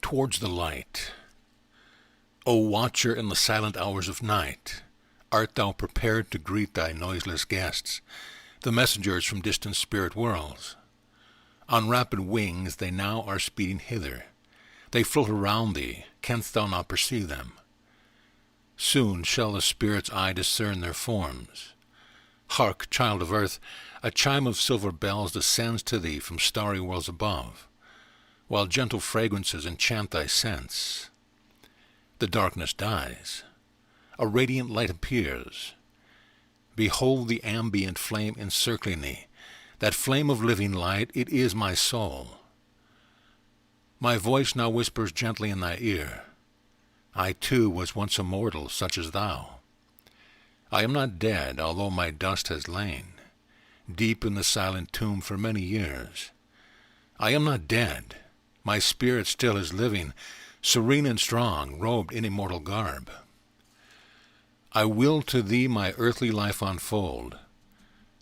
towards the light. O watcher in the silent hours of night, art thou prepared to greet thy noiseless guests, the messengers from distant spirit worlds? On rapid wings they now are speeding hither. They float around thee, canst thou not perceive them? Soon shall the spirit's eye discern their forms. Hark, child of earth, a chime of silver bells descends to thee from starry worlds above, while gentle fragrances enchant thy sense. The darkness dies. A radiant light appears. Behold the ambient flame encircling thee. That flame of living light, it is my soul. My voice now whispers gently in thy ear. I too was once a mortal such as thou. I am not dead, although my dust has lain deep in the silent tomb for many years. I am not dead. My spirit still is living, serene and strong, robed in immortal garb. I will to thee my earthly life unfold.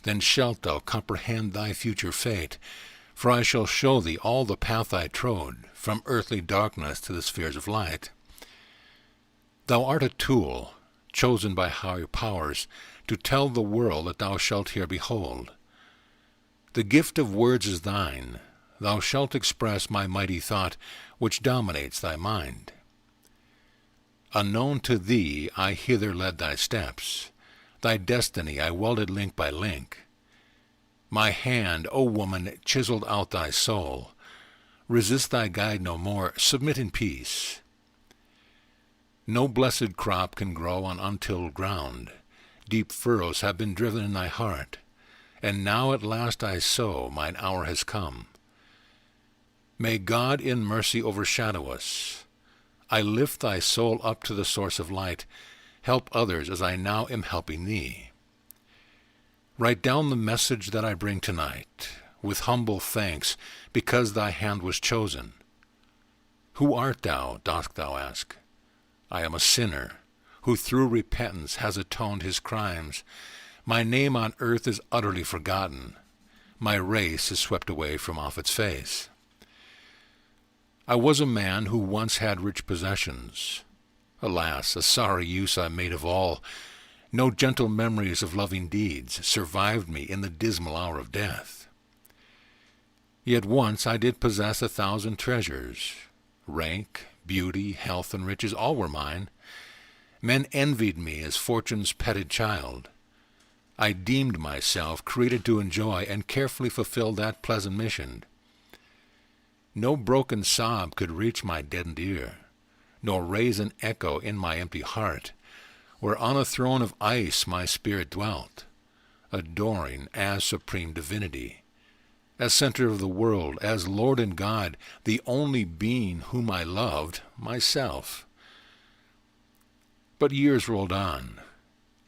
Then shalt thou comprehend thy future fate, for I shall show thee all the path I trode, from earthly darkness to the spheres of light. Thou art a tool, chosen by higher powers, to tell the world that thou shalt here behold. The gift of words is thine. Thou shalt express my mighty thought, which dominates thy mind. Unknown to thee I hither led thy steps. Thy destiny I welded link by link. My hand, O woman, chiseled out thy soul. Resist thy guide no more, submit in peace. No blessed crop can grow on untilled ground. Deep furrows have been driven in thy heart, and now at last I sow, mine hour has come. May God in mercy overshadow us. I lift thy soul up to the source of light. Help others as I now am helping thee. Write down the message that I bring tonight, with humble thanks, because thy hand was chosen. Who art thou, dost thou ask? I am a sinner, who through repentance has atoned his crimes. My name on earth is utterly forgotten. My race is swept away from off its face. I was a man who once had rich possessions. Alas, a sorry use I made of all. No gentle memories of loving deeds survived me in the dismal hour of death. Yet once I did possess 1,000 treasures. Rank, beauty, health, and riches, all were mine. Men envied me as fortune's petted child. I deemed myself created to enjoy and carefully fulfilled that pleasant mission. No broken sob could reach my deadened ear, nor raise an echo in my empty heart, where on a throne of ice my spirit dwelt, adoring as supreme divinity, as center of the world, as Lord and God, the only being whom I loved, myself. But years rolled on,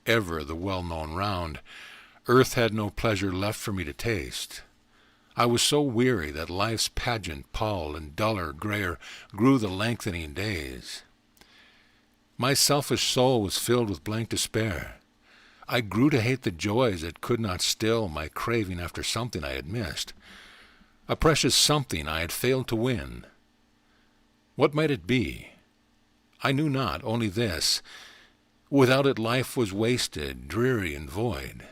ever the well-known round. Earth had no pleasure left for me to taste. I was so weary that life's pageant palled, and duller, grayer grew the lengthening days. My selfish soul was filled with blank despair. I grew to hate the joys that could not still my craving after something I had missed, a precious something I had failed to win. What might it be? I knew not, only this: without it life was wasted, dreary, and void.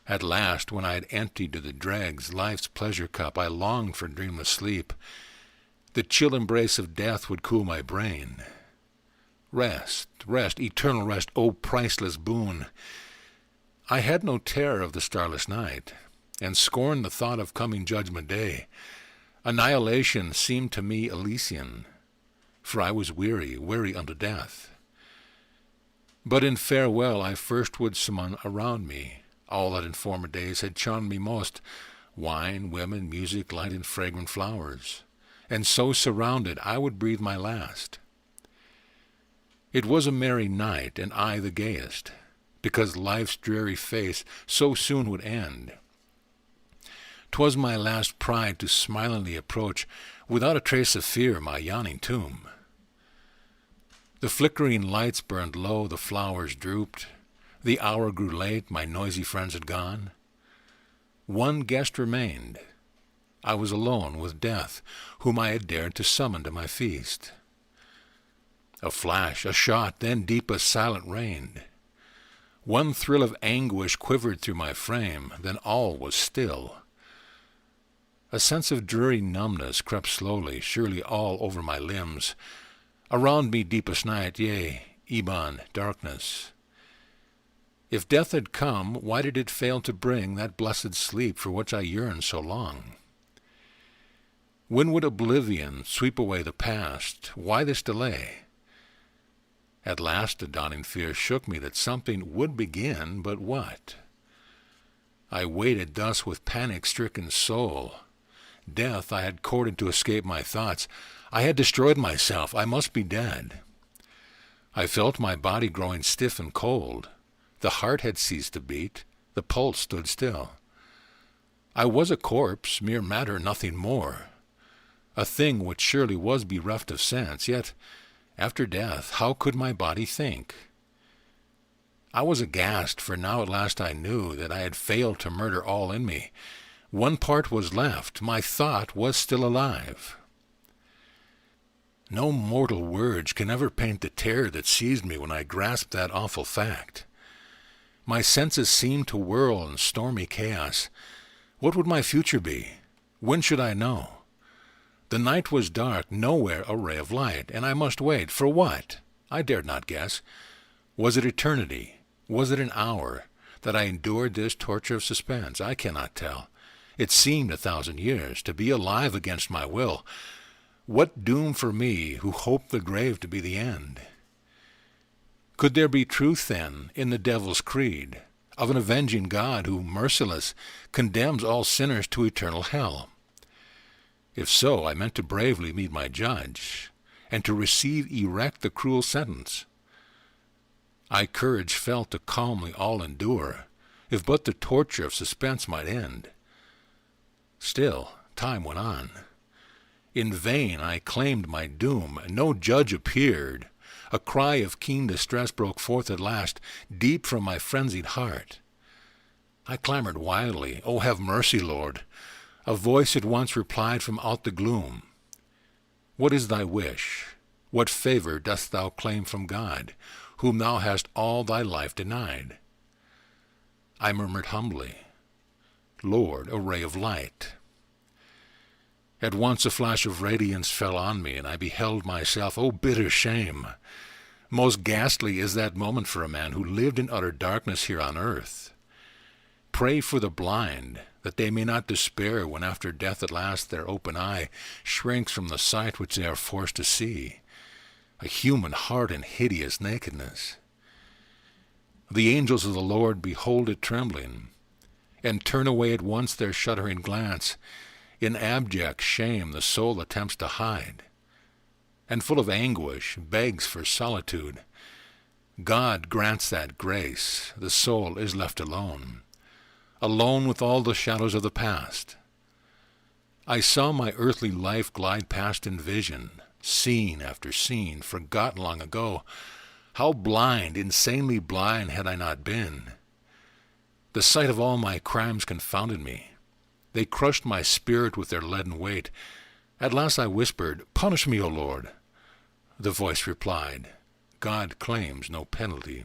At last, when I had emptied to the dregs life's pleasure cup, I longed for dreamless sleep. The chill embrace of death would cool my brain. Rest, rest, eternal rest, O priceless boon! I had no terror of the starless night, and scorned the thought of coming judgment day. Annihilation seemed to me Elysian, for I was weary, weary unto death. But in farewell I first would summon around me all that in former days had charmed me most: wine, women, music, light, and fragrant flowers. And so surrounded I would breathe my last. It was a merry night, and I the gayest, because life's dreary face so soon would end. 'Twas my last pride to smilingly approach, without a trace of fear, my yawning tomb. The flickering lights burned low, the flowers drooped. The hour grew late, my noisy friends had gone. One guest remained, I was alone with death, whom I had dared to summon to my feast. A flash, a shot, then deepest silence reigned. One thrill of anguish quivered through my frame, then all was still. A sense of dreary numbness crept slowly, surely all over my limbs. Around me deepest night, yea, ebon darkness. If death had come, why did it fail to bring that blessed sleep for which I yearned so long? When would oblivion sweep away the past? Why this delay? At last a dawning fear shook me that something would begin, but what? I waited thus with panic-stricken soul. Death I had courted to escape my thoughts. I had destroyed myself. I must be dead. I felt my body growing stiff and cold. The heart had ceased to beat. The pulse stood still. I was a corpse, mere matter, nothing more. A thing which surely was bereft of sense, yet, after death, how could my body think? I was aghast, for now at last I knew that I had failed to murder all in me. One part was left. My thought was still alive. No mortal words can ever paint the terror that seized me when I grasped that awful fact. My senses seemed to whirl in stormy chaos. What would my future be? When should I know? The night was dark, nowhere a ray of light, and I must wait. For what? I dared not guess. Was it eternity? Was it an hour that I endured this torture of suspense? I cannot tell. It seemed 1,000 years, to be alive against my will. What doom for me, who hoped the grave to be the end? Could there be truth, then, in the devil's creed, of an avenging God who, merciless, condemns all sinners to eternal hell? If so, I meant to bravely meet my judge, and to receive erect the cruel sentence. I courage felt to calmly all endure, if but the torture of suspense might end. Still, time went on. In vain I claimed my doom. No judge appeared. A cry of keen distress broke forth at last, deep from my frenzied heart. I clamored wildly, "Oh, have mercy, Lord!" A voice at once replied from out the gloom. "What is thy wish? What favor dost thou claim from God, whom thou hast all thy life denied?" I murmured humbly, "Lord, a ray of light." At once a flash of radiance fell on me, and I beheld myself. Oh, bitter shame! Most ghastly is that moment for a man who lived in utter darkness here on earth. Pray for the blind, that they may not despair when after death at last their open eye shrinks from the sight which they are forced to see, a human heart in hideous nakedness. The angels of the Lord behold it trembling, and turn away at once their shuddering glance. In abject shame the soul attempts to hide, and full of anguish begs for solitude. God grants that grace. The soul is left alone, alone with all the shadows of the past. I saw my earthly life glide past in vision, scene after scene, forgotten long ago. How blind, insanely blind had I not been! The sight of all my crimes confounded me. They crushed my spirit with their leaden weight. At last I whispered, "Punish me, O Lord." The voice replied, "God claims no penalty."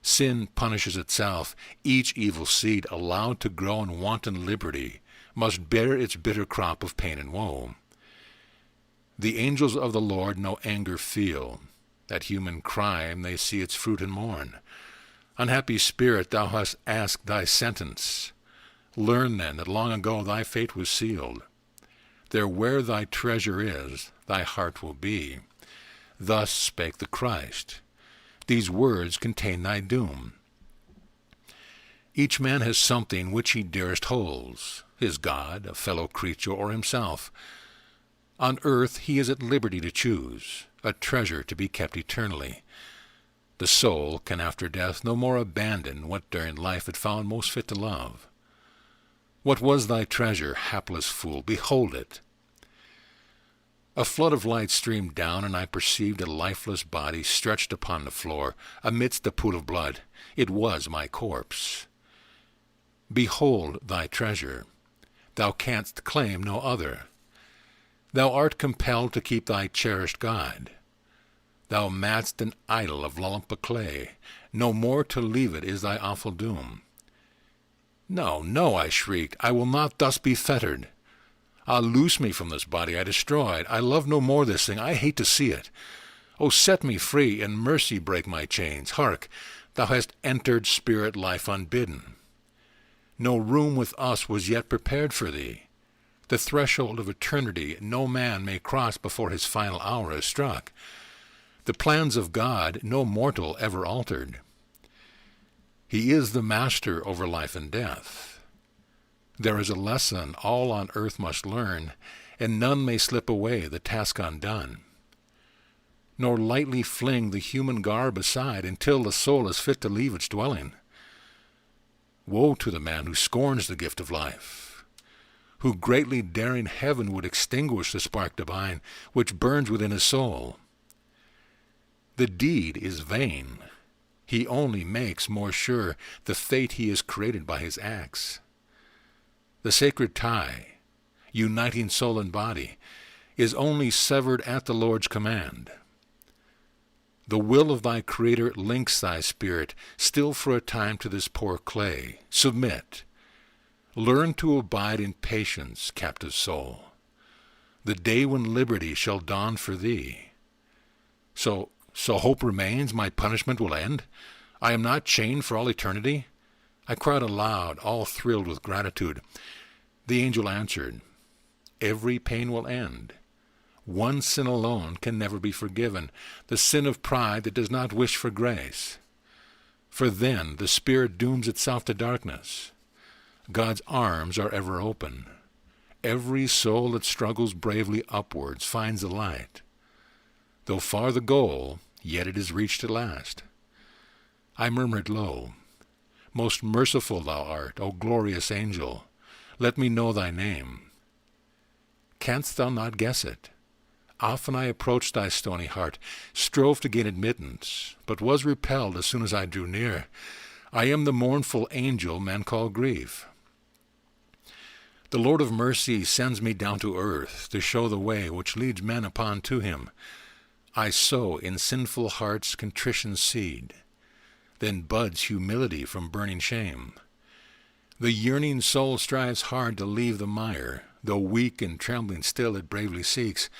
Sin punishes itself. Each evil seed allowed to grow in wanton liberty must bear its bitter crop of pain and woe. The angels of the Lord no anger feel. At human crime they see its fruit and mourn. Unhappy spirit, thou hast asked thy sentence. Learn then that long ago thy fate was sealed. There where thy treasure is, thy heart will be. Thus spake the Christ. These words contain thy doom. Each man has something which he dearest holds, his God, a fellow creature, or himself. On earth he is at liberty to choose, a treasure to be kept eternally. The soul can after death no more abandon what during life it found most fit to love. What was thy treasure, hapless fool? Behold it. A flood of light streamed down, and I perceived a lifeless body stretched upon the floor, amidst a pool of blood. It was my corpse. Behold thy treasure. thou canst claim no other. Thou art compelled to keep thy cherished God. Thou madst an idol of lump of clay, no more to leave it is thy awful doom. No, no, I shrieked, I will not thus be fettered. Ah, loose me from this body I destroyed. I love no more this thing, I hate to see it. O set me free, in mercy break my chains. Hark, thou hast entered spirit life unbidden. No room with us was yet prepared for thee. The threshold of eternity no man may cross before his final hour is struck. The plans of God no mortal ever altered. He is the master over life and death. There is a lesson all on earth must learn, and none may slip away the task undone. Nor lightly fling the human garb aside until the soul is fit to leave its dwelling. Woe to the man who scorns the gift of life, who greatly daring heaven would extinguish the spark divine which burns within his soul. The deed is vain. He only makes more sure the fate he is created by his acts. The sacred tie, uniting soul and body, is only severed at the Lord's command. The will of thy Creator links thy spirit still for a time to this poor clay. Submit. Learn to abide in patience, captive soul. The day when liberty shall dawn for thee. So hope remains, my punishment will end? I am not chained for all eternity? I cried aloud, all thrilled with gratitude. The angel answered, every pain will end. One sin alone can never be forgiven, the sin of pride that does not wish for grace. For then the spirit dooms itself to darkness. God's arms are ever open. Every soul that struggles bravely upwards finds the light. Though far the goal, yet it is reached at last. I murmured low, most merciful thou art, O glorious angel, let me know thy name. Canst thou not guess it? Often I approached thy stony heart, strove to gain admittance, but was repelled as soon as I drew near. I am the mournful angel men call grief. The Lord of mercy sends me down to earth to show the way which leads men upon to him. I sow in sinful hearts contrition's seed, then buds humility from burning shame. The yearning soul strives hard to leave the mire, though weak and trembling still it bravely seeks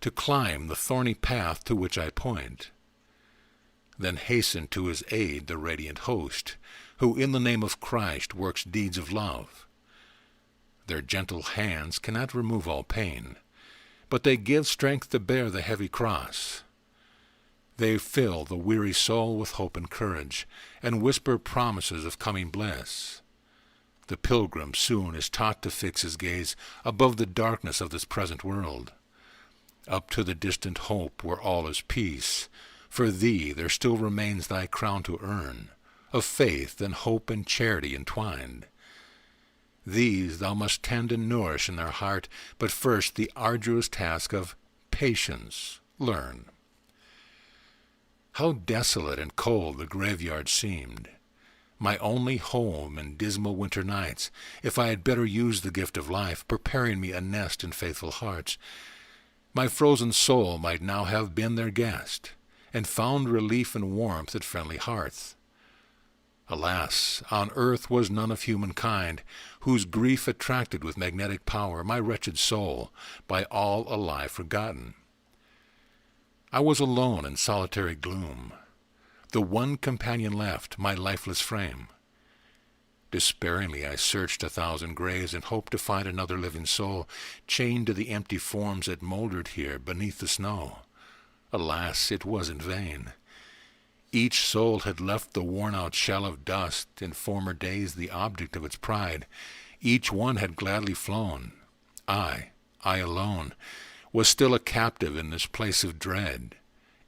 to climb the thorny path to which I point. Then hasten to his aid the radiant host, who in the name of Christ works deeds of love. Their gentle hands cannot remove all pain, but they give strength to bear the heavy cross. They fill the weary soul with hope and courage, and whisper promises of coming bliss. The pilgrim soon is taught to fix his gaze above the darkness of this present world, up to the distant hope where all is peace. For thee there still remains thy crown to earn, of faith and hope and charity entwined. These thou must tend and nourish in their heart, but first the arduous task of patience learn. How desolate and cold the graveyard seemed, my only home in dismal winter nights, if I had better used the gift of life, preparing me a nest in faithful hearts. My frozen soul might now have been their guest, and found relief and warmth at friendly hearth. Alas, on earth was none of humankind, whose grief attracted with magnetic power my wretched soul, by all alive forgotten. I was alone in solitary gloom, the one companion left, my lifeless frame. Despairingly I searched 1,000 graves and hoped to find another living soul, chained to the empty forms that mouldered here beneath the snow. Alas, it was in vain. Each soul had left the worn-out shell of dust, in former days the object of its pride. Each one had gladly flown. I alone, was still a captive in this place of dread,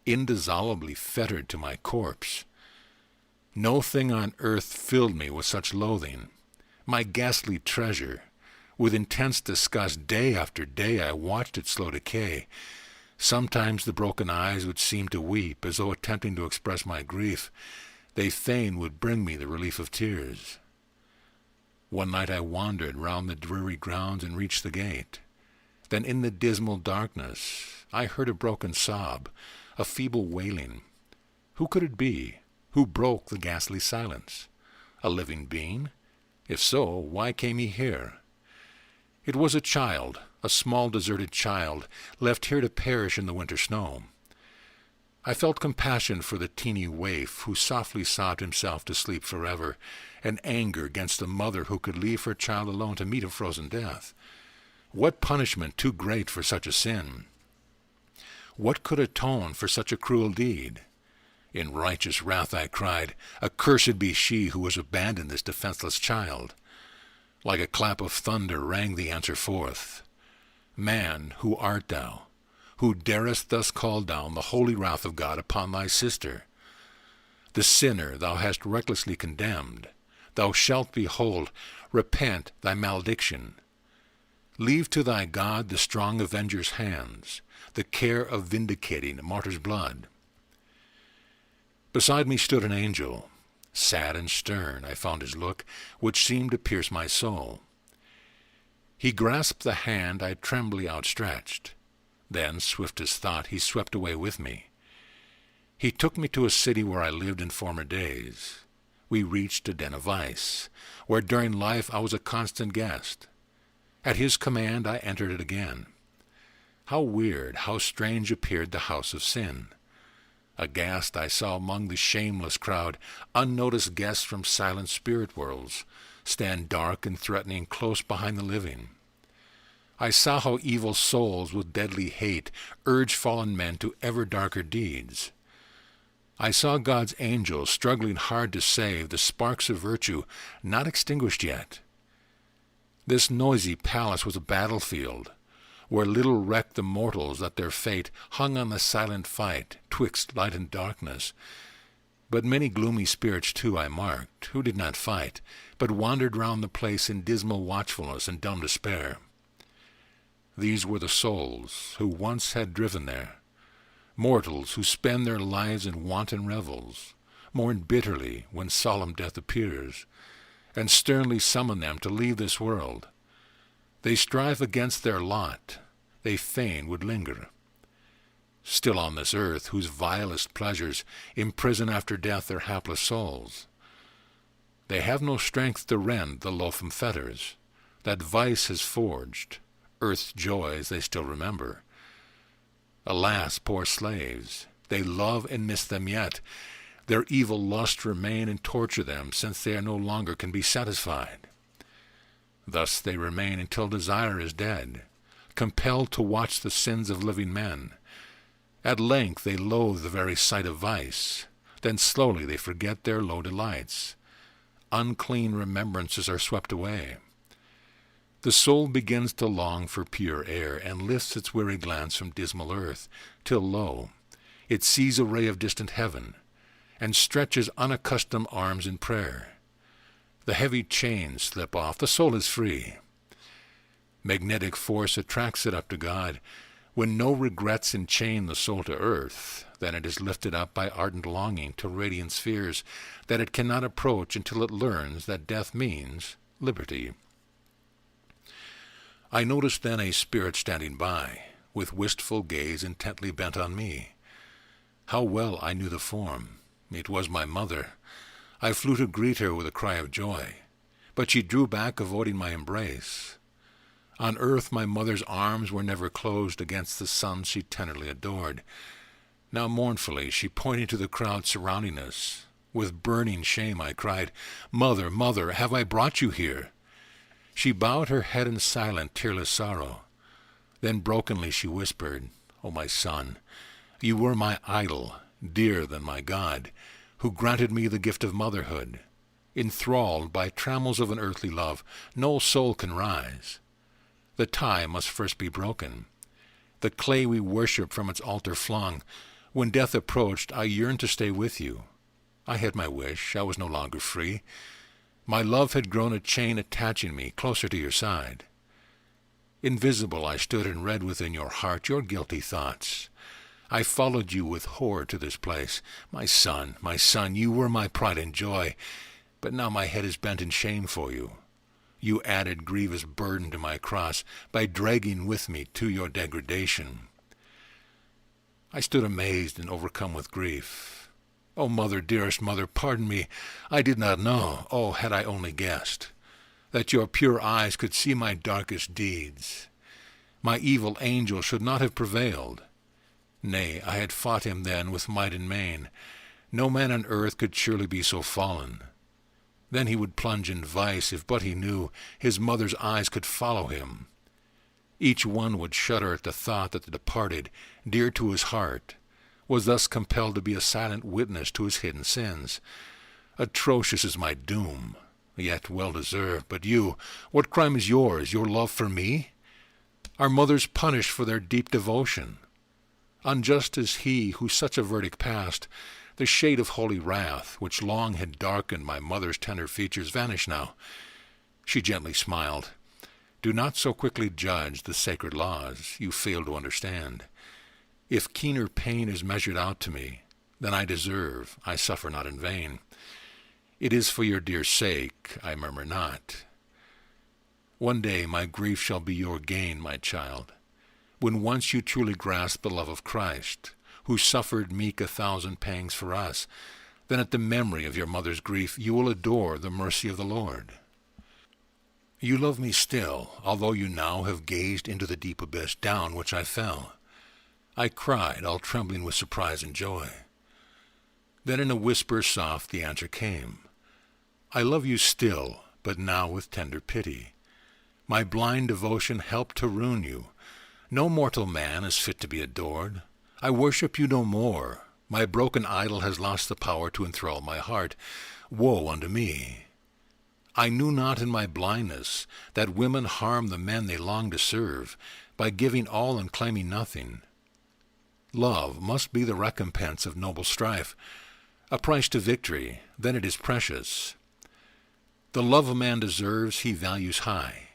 indissolubly fettered to my corpse. No thing on earth filled me with such loathing. My ghastly treasure, with intense disgust, day after day I watched its slow decay. Sometimes the broken eyes would seem to weep, as though attempting to express my grief. They fain would bring me the relief of tears. One night I wandered round the dreary grounds and reached the gate. Then in the dismal darkness I heard a broken sob, a feeble wailing. Who could it be? Who broke the ghastly silence? A living being? If so, why came he here? It was a child, a small deserted child, left here to perish in the winter snow. I felt compassion for the teeny waif who softly sobbed himself to sleep forever, and anger against the mother who could leave her child alone to meet a frozen death. What punishment too great for such a sin? What could atone for such a cruel deed? In righteous wrath I cried, "Accursed be she who has abandoned this defenseless child." Like a clap of thunder rang the answer forth, "Man, who art thou, who darest thus call down the holy wrath of God upon thy sister? The sinner thou hast recklessly condemned, thou shalt behold, repent thy malediction. Leave to thy God the strong avenger's hands, the care of vindicating a martyr's blood." Beside me stood an angel. Sad and stern I found his look, which seemed to pierce my soul. He grasped the hand I trembly outstretched. Then, swift as thought, he swept away with me. He took me to a city where I lived in former days. We reached a den of vice, where during life I was a constant guest. At his command I entered it again. How weird, how strange appeared the house of sin! Aghast I saw among the shameless crowd unnoticed guests from silent spirit worlds stand dark and threatening close behind the living. I saw how evil souls with deadly hate urge fallen men to ever darker deeds. I saw God's angels struggling hard to save the sparks of virtue not extinguished yet. This noisy palace was a battlefield, where little recked the mortals that their fate hung on the silent fight twixt light and darkness. But many gloomy spirits too I marked, who did not fight, but wandered round the place in dismal watchfulness and dumb despair. These were the souls who once had driven there, mortals who spend their lives in wanton revels, mourn bitterly when solemn death appears, and sternly summon them to leave this world. They strive against their lot, they fain would linger. Still on this earth, whose vilest pleasures imprison after death their hapless souls. They have no strength to rend the loathsome fetters that vice has forged. Earth's joys they still remember. Alas, poor slaves, they love and miss them yet. Their evil lusts remain and torture them, since they no longer can be satisfied. Thus they remain until desire is dead, compelled to watch the sins of living men. At length they loathe the very sight of vice. Then slowly they forget their low delights. Unclean remembrances are swept away. The soul begins to long for pure air, and lifts its weary glance from dismal earth, till lo, it sees a ray of distant heaven, and stretches unaccustomed arms in prayer. The heavy chains slip off, the soul is free. Magnetic force attracts it up to God. When no regrets enchain the soul to earth, then it is lifted up by ardent longing to radiant spheres that it cannot approach until it learns that death means liberty. I noticed then a spirit standing by, with wistful gaze intently bent on me. How well I knew the form! It was my mother. I flew to greet her with a cry of joy, but she drew back, avoiding my embrace. On earth my mother's arms were never closed against the son she tenderly adored. Now mournfully she pointed to the crowd surrounding us. With burning shame I cried, "Mother, mother, have I brought you here?" She bowed her head in silent, tearless sorrow. Then brokenly she whispered, "O my son, you were my idol, dearer than my God, who granted me the gift of motherhood. Enthralled by trammels of an earthly love, no soul can rise. The tie must first be broken, the clay we worship from its altar flung. When death approached, I yearned to stay with you. I had my wish, I was no longer free. My love had grown a chain attaching me closer to your side. Invisible I stood and read within your heart your guilty thoughts. I followed you with horror to this place. My son, you were my pride and joy, but now my head is bent in shame for you. You added grievous burden to my cross by dragging with me to your degradation. I stood amazed and overcome with grief. O mother, dearest mother, pardon me. I did not know, oh, had I only guessed, that your pure eyes could see my darkest deeds. My evil angel should not have prevailed. Nay, I had fought him then with might and main. No man on earth could surely be so fallen. Then he would plunge in vice, if but he knew his mother's eyes could follow him. Each one would shudder at the thought that the departed, dear to his heart, was thus compelled to be a silent witness to his hidden sins. Atrocious is my doom, yet well deserved. But you, what crime is yours, your love for me? Are mothers punished for their deep devotion? Unjust is he who such a verdict passed. The shade of holy wrath, which long had darkened my mother's tender features, vanished now. She gently smiled. Do not so quickly judge the sacred laws you fail to understand. If keener pain is measured out to me than I deserve, I suffer not in vain. It is for your dear sake, I murmur not. One day my grief shall be your gain, my child, when once you truly grasp the love of Christ, who suffered meek 1,000 pangs for us. Then at the memory of your mother's grief you will adore the mercy of the Lord. You love me still, although you now have gazed into the deep abyss down which I fell. I cried, all trembling with surprise and joy. Then in a whisper soft the answer came. I love you still, but now with tender pity. My blind devotion helped to ruin you. No mortal man is fit to be adored. I worship you no more. My broken idol has lost the power to enthrall my heart. Woe unto me! I knew not in my blindness that women harm the men they long to serve, by giving all and claiming nothing. Love must be the recompense of noble strife, a price to victory, then it is precious. The love a man deserves he values high.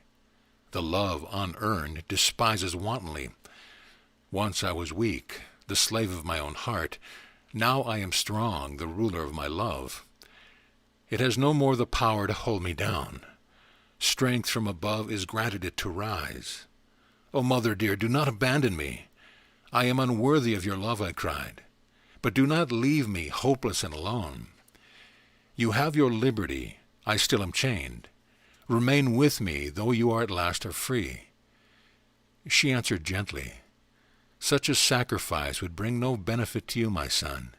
The love unearned despises wantonly. Once I was weak, the slave of my own heart. Now I am strong, the ruler of my love. It has no more the power to hold me down. Strength from above is granted it to rise. O mother dear, do not abandon me. I am unworthy of your love, I cried. But do not leave me hopeless and alone. You have your liberty, I still am chained. Remain with me, though you are at last are free. She answered gently, Such a sacrifice would bring no benefit to you, my son.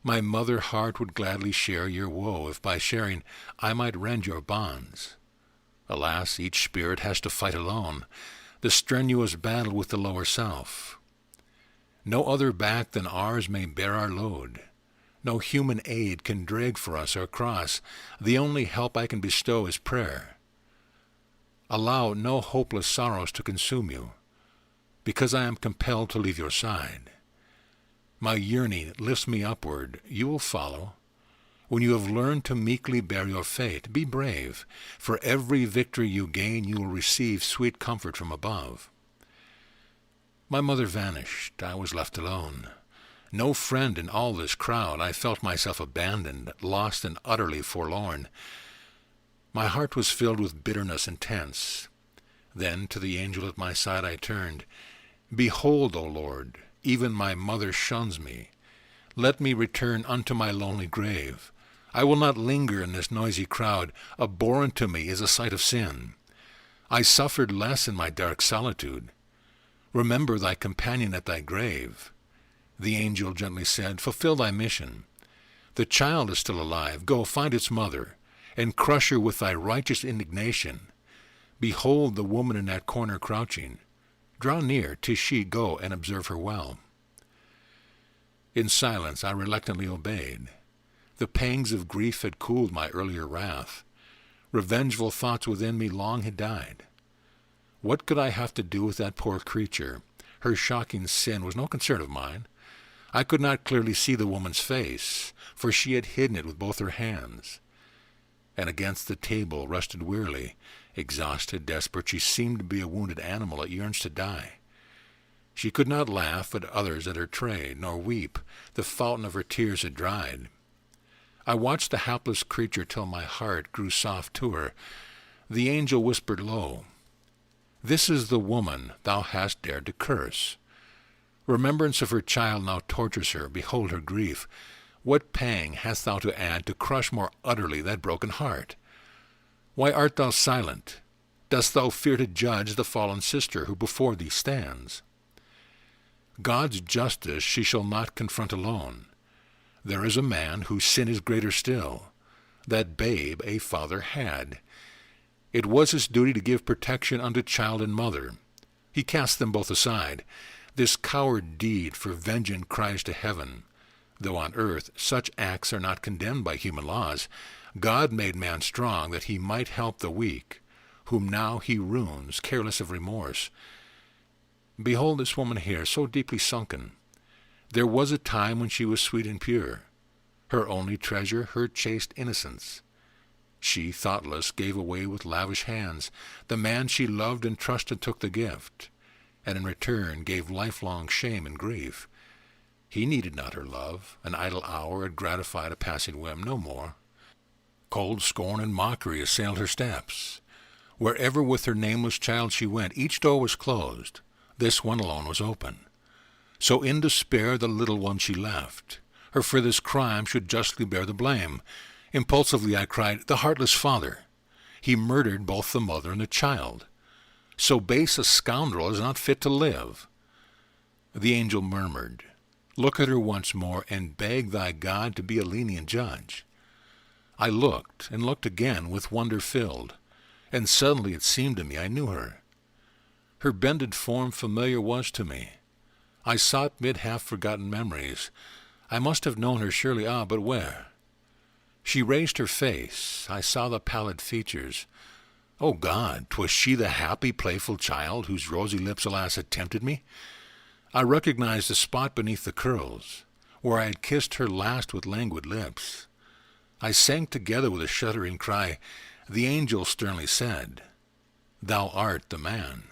My mother heart would gladly share your woe, if by sharing I might rend your bonds. Alas, each spirit has to fight alone, the strenuous battle with the lower self. No other back than ours may bear our load. No human aid can drag for us our cross. The only help I can bestow is prayer. Allow no hopeless sorrows to consume you, because I am compelled to leave your side. My yearning lifts me upward. You will follow. When you have learned to meekly bear your fate, be brave. For every victory you gain, you will receive sweet comfort from above. My mother vanished. I was left alone. No friend in all this crowd. I felt myself abandoned, lost and utterly forlorn. My heart was filled with bitterness intense. Then to the angel at my side I turned. Behold, O Lord, even my mother shuns me. Let me return unto my lonely grave. I will not linger in this noisy crowd. Abhorrent to me is a sight of sin. I suffered less in my dark solitude. Remember thy companion at thy grave. The angel gently said, Fulfill thy mission. The child is still alive. Go, find its mother, and crush her with thy righteous indignation. Behold the woman in that corner crouching. Draw near, 'tis she. Go and observe her well. In silence I reluctantly obeyed. The pangs of grief had cooled my earlier wrath. Revengeful thoughts within me long had died. What could I have to do with that poor creature? Her shocking sin was no concern of mine. I could not clearly see the woman's face, for she had hidden it with both her hands. And against the table rested wearily. Exhausted, desperate, she seemed to be a wounded animal that yearns to die. She could not laugh at others at her tray, nor weep. The fountain of her tears had dried. I watched the hapless creature till my heart grew soft to her. The angel whispered low, "This is the woman thou hast dared to curse. Remembrance of her child now tortures her. Behold her grief. What pang hast thou to add to crush more utterly that broken heart? Why art thou silent? Dost thou fear to judge the fallen sister who before thee stands? God's justice she shall not confront alone. There is a man whose sin is greater still. That babe a father had. It was his duty to give protection unto child and mother. He cast them both aside. This coward deed for vengeance cries to heaven. Though on earth such acts are not condemned by human laws, God made man strong that he might help the weak, whom now he ruins, careless of remorse. Behold this woman here, so deeply sunken. There was a time when she was sweet and pure. Her only treasure, her chaste innocence. She, thoughtless, gave away with lavish hands. The man she loved and trusted took the gift, and in return gave lifelong shame and grief. He needed not her love. An idle hour had gratified a passing whim, no more. Cold scorn and mockery assailed her steps. Wherever with her nameless child she went, each door was closed. This one alone was open. So in despair the little one she left. Her for this crime should justly bear the blame. Impulsively I cried, "The heartless father! He murdered both the mother and the child. So base a scoundrel is not fit to live." The angel murmured, "Look at her once more, and beg thy God to be a lenient judge." I looked, and looked again, with wonder filled, and suddenly it seemed to me I knew her. Her bended form familiar was to me. I sought mid half-forgotten memories. I must have known her surely, but where? She raised her face. I saw the pallid features. O God, 'twas she, the happy, playful child, whose rosy lips, alas, had tempted me. I recognized the spot beneath the curls, where I had kissed her last with languid lips. I sank together with a shuddering cry. The angel sternly said, "Thou art the man.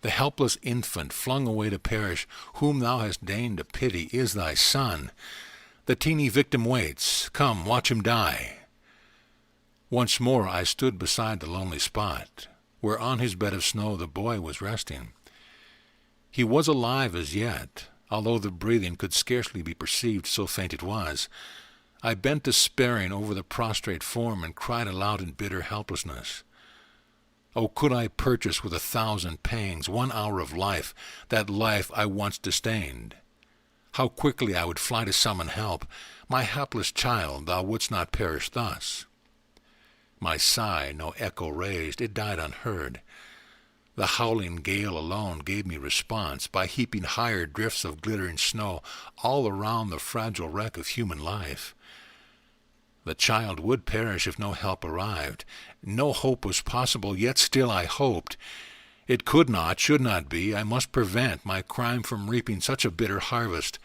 The helpless infant flung away to perish, whom thou hast deigned to pity, is thy son. The teeny victim waits. Come, watch him die." Once more I stood beside the lonely spot, where on his bed of snow the boy was resting. He was alive as yet, although the breathing could scarcely be perceived, so faint it was. I bent despairing over the prostrate form and cried aloud in bitter helplessness. Oh, could I purchase with 1,000 pangs 1 hour of life, that life I once disdained? How quickly I would fly to summon help. My hapless child, thou wouldst not perish thus. My sigh no echo raised, it died unheard. The howling gale alone gave me response, by heaping higher drifts of glittering snow all around the fragile wreck of human life. The child would perish if no help arrived. No hope was possible, yet still I hoped. It could not, should not be. I must prevent my crime from reaping such a bitter harvest.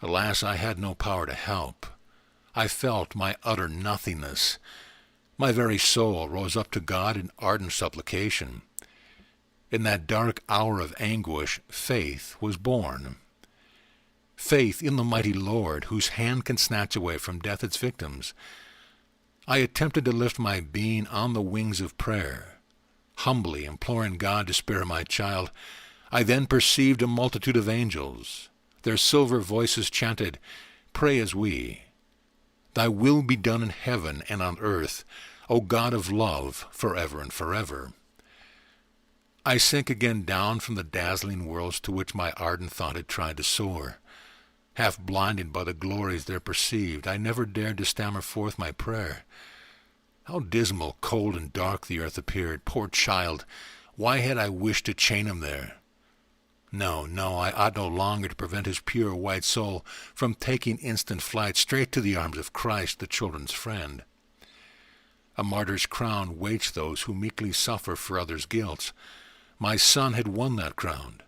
Alas, I had no power to help. I felt my utter nothingness. My very soul rose up to God in ardent supplication. In that dark hour of anguish, faith was born. Faith in the mighty Lord, whose hand can snatch away from death its victims. I attempted to lift my being on the wings of prayer, humbly imploring God to spare my child. I then perceived a multitude of angels. Their silver voices chanted, "Pray as we. Thy will be done in heaven and on earth, O God of love, forever and forever." I sink again down from the dazzling worlds to which my ardent thought had tried to soar. Half blinded by the glories there perceived, I never dared to stammer forth my prayer. How dismal, cold, and dark the earth appeared. Poor child, why had I wished to chain him there? No, I ought no longer to prevent his pure white soul from taking instant flight straight to the arms of Christ, the children's friend. A martyr's crown waits those who meekly suffer for others' guilt. My son had won that crown.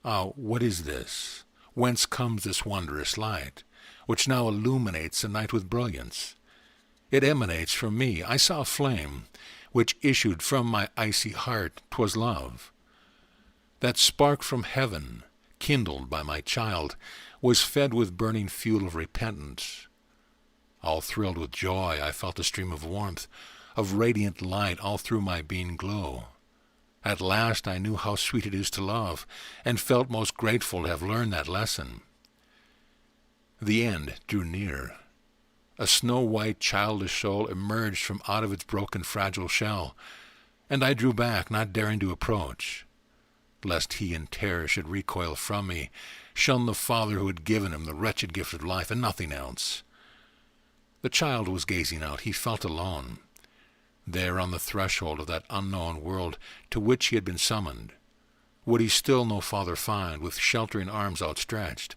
What is this? Whence comes this wondrous light, which now illuminates the night with brilliance? It emanates from me. I saw a flame, which issued from my icy heart. 'Twas love. That spark from heaven, kindled by my child, was fed with burning fuel of repentance. All thrilled with joy, I felt a stream of warmth. of radiant light all through my being glow. At last I knew how sweet it is to love, and felt most grateful to have learned that lesson. The end drew near. A snow-white childish soul emerged from out of its broken fragile shell, and I drew back, not daring to approach, lest he in terror should recoil from me, shun the father who had given him the wretched gift of life and nothing else. The child was gazing out. He felt alone. There on the threshold of that unknown world to which he had been summoned, would he still no father find, with sheltering arms outstretched?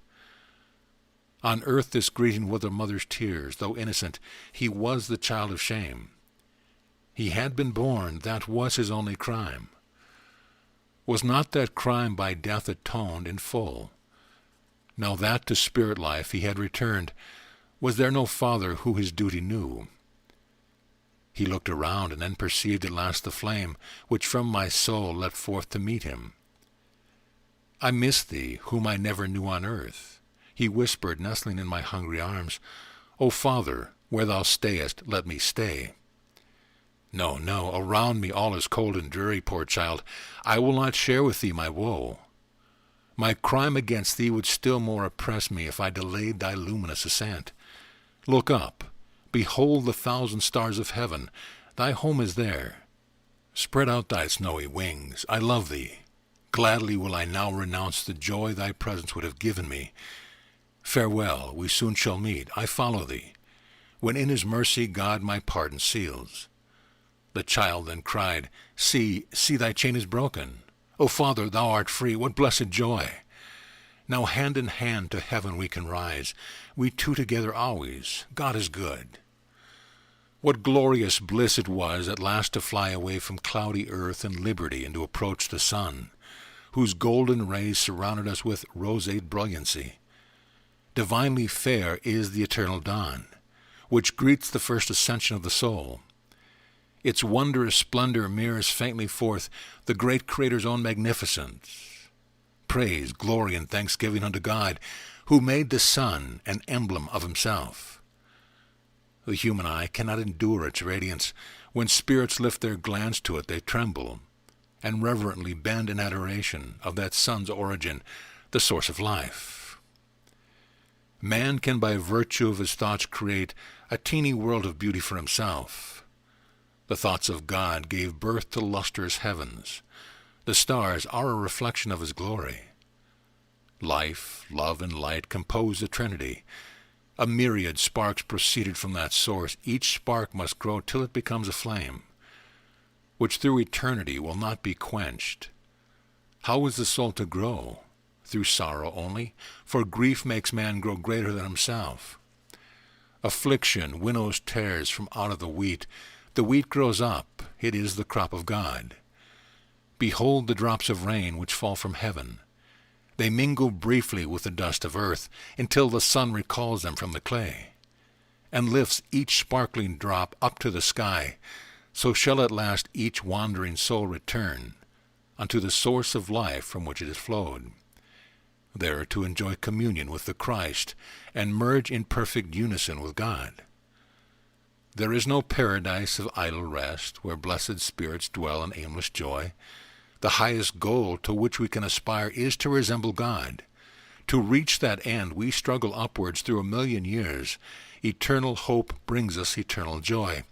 On earth this greeting was a mother's tears. Though innocent, he was the child of shame. He had been born, that was his only crime. Was not that crime by death atoned in full? Now that to spirit life he had returned, was there no father who his duty knew? He looked around, and then perceived at last the flame which from my soul leapt forth to meet him. I miss thee, whom I never knew on earth, he whispered, nestling in my hungry arms. O Father, where thou stayest, let me stay. No, no, around me all is cold and dreary, poor child. I will not share with thee my woe. My crime against thee would still more oppress me if I delayed thy luminous ascent. Look up. Behold the 1,000 stars of heaven. Thy home is there. Spread out thy snowy wings. I love thee. Gladly will I now renounce the joy thy presence would have given me. Farewell, we soon shall meet. I follow thee, when in his mercy God my pardon seals. The child then cried, See, thy chain is broken. O Father, thou art free. What blessed joy! Now hand in hand to heaven we can rise, we two together always. God is good. What glorious bliss it was at last to fly away from cloudy earth and liberty and to approach the sun, whose golden rays surrounded us with roseate brilliancy. Divinely fair is the eternal dawn, which greets the first ascension of the soul. Its wondrous splendor mirrors faintly forth the great Creator's own magnificence. Praise, glory, and thanksgiving unto God, who made the sun an emblem of himself. The human eye cannot endure its radiance. When spirits lift their glance to it, they tremble, and reverently bend in adoration of that sun's origin, the source of life. Man can by virtue of his thoughts create a teeny world of beauty for himself. The thoughts of God gave birth to lustrous heavens. The stars are a reflection of his glory. Life, love, and light compose the Trinity. A myriad sparks proceeded from that source. Each spark must grow till it becomes a flame, which through eternity will not be quenched. How is the soul to grow? Through sorrow only, for grief makes man grow greater than himself. Affliction winnows tares from out of the wheat. The wheat grows up, it is the crop of God. Behold the drops of rain which fall from heaven. They mingle briefly with the dust of earth, until the sun recalls them from the clay, and lifts each sparkling drop up to the sky. So shall at last each wandering soul return unto the source of life from which it has flowed, there to enjoy communion with the Christ, and merge in perfect unison with God. There is no paradise of idle rest, where blessed spirits dwell in aimless joy. The highest goal to which we can aspire is to resemble God. To reach that end, we struggle upwards through 1,000,000 years. Eternal hope brings us eternal joy.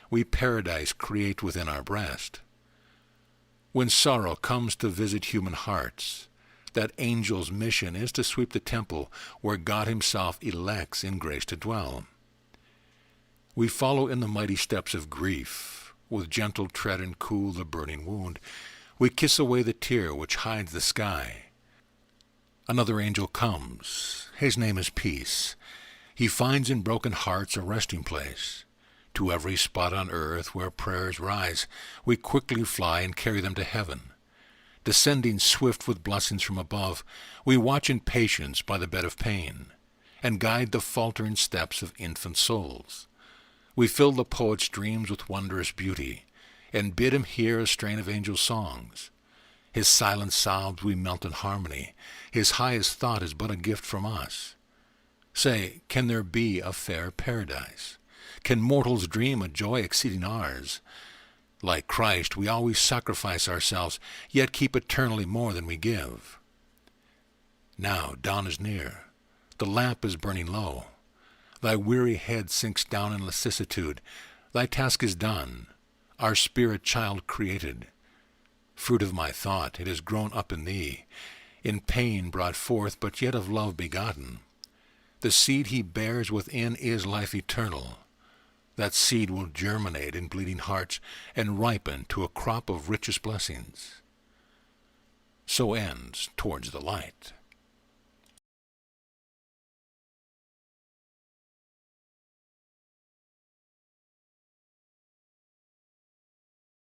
We paradise create within our breast. When sorrow comes to visit human hearts, that angel's mission is to sweep the temple where God himself elects in grace to dwell. We follow in the mighty steps of grief, with gentle tread and cool the burning wound. We kiss away the tear which hides the sky. Another angel comes. His name is Peace. He finds in broken hearts a resting place. To every spot on earth where prayers rise, we quickly fly and carry them to heaven. Descending swift with blessings from above, we watch in patience by the bed of pain, and guide the faltering steps of infant souls. We fill the poet's dreams with wondrous beauty, and bid him hear a strain of angel songs. His silent sobs we melt in harmony. His highest thought is but a gift from us. Say, can there be a fair paradise? Can mortals dream a joy exceeding ours? Like Christ, we always sacrifice ourselves, yet keep eternally more than we give. Now dawn is near. The lamp is burning low. Thy weary head sinks down in lassitude. Thy task is done, our spirit child created. Fruit of my thought, it is grown up in thee, in pain brought forth, but yet of love begotten. The seed he bears within is life eternal. That seed will germinate in bleeding hearts and ripen to a crop of richest blessings. So ends Towards the Light.